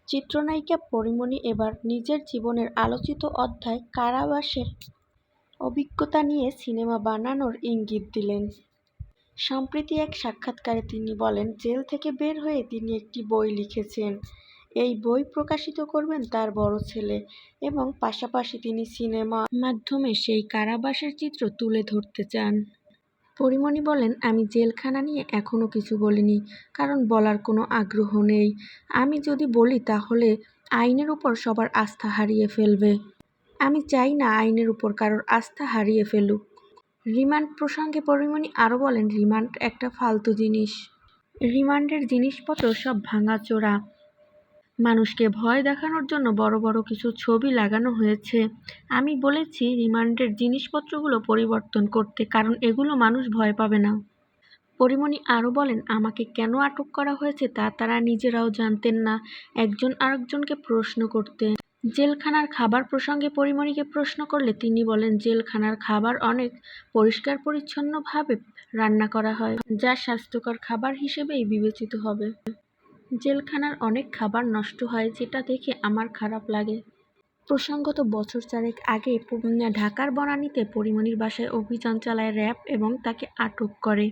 চিত্রনায়িকা পরীমনি এবার নিজের জীবনের আলোচিত অধ্যায় কারাবাসের অভিজ্ঞতা নিয়ে সিনেমা বানানোর ইঙ্গিত দিলেন। সম্প্রতি এক সাক্ষাৎকারে তিনি বলেন, জেল থেকে বের হয়ে তিনি একটি বই লিখেছেন। এই বই প্রকাশিত করবেন তার বড় ছেলে এবং পাশাপাশি তিনি সিনেমা মাধ্যমে সেই কারাবাসের চিত্র তুলে ধরতে চান। পরীমনি বলেন, আমি জেলখানা নিয়ে এখনো কিছু বলিনি, কারণ বলার কোনো আগ্রহ নেই। আমি যদি বলি তাহলে আইনের উপর সবার আস্থা হারিয়ে ফেলবে। আমি চাই না আইনের উপর কারোর আস্থা হারিয়ে ফেলুক। রিমান্ড প্রসঙ্গে পরীমনি আরও বলেন, রিমান্ড একটা ফালতু জিনিস। রিমান্ডের জিনিসপত্র সব ভাঙাচোরা। মানুষকে ভয় দেখানোর জন্য বড় বড় কিছু ছবি লাগানো হয়েছে। আমি বলেছি রিমান্ডের জিনিসপত্রগুলো পরিবর্তন করতে, কারণ এগুলো মানুষ ভয় পাবে না। পরীমনি আরও বলেন, আমাকে কেন আটক করা হয়েছে তা তারা নিজেরাও জানতেন না, একজন আরেকজনকে প্রশ্ন করতেন। জেলখানার খাবার প্রসঙ্গে পরীমনিকে প্রশ্ন করলে তিনি বলেন, জেলখানার খাবার অনেক পরিষ্কার পরিচ্ছন্নভাবে রান্না করা হয়, যা স্বাস্থ্যকর খাবার হিসেবেই বিবেচিত হবে। জেলখানার অনেক খাবার নষ্ট হয়, যেটা দেখে আমার খারাপ লাগে। প্রসঙ্গত, বছর চারেক আগে ঢাকার বনানীতে পরীমনির বাসায় অভিযান চালায় র্যাব এবং তাকে আটক করে।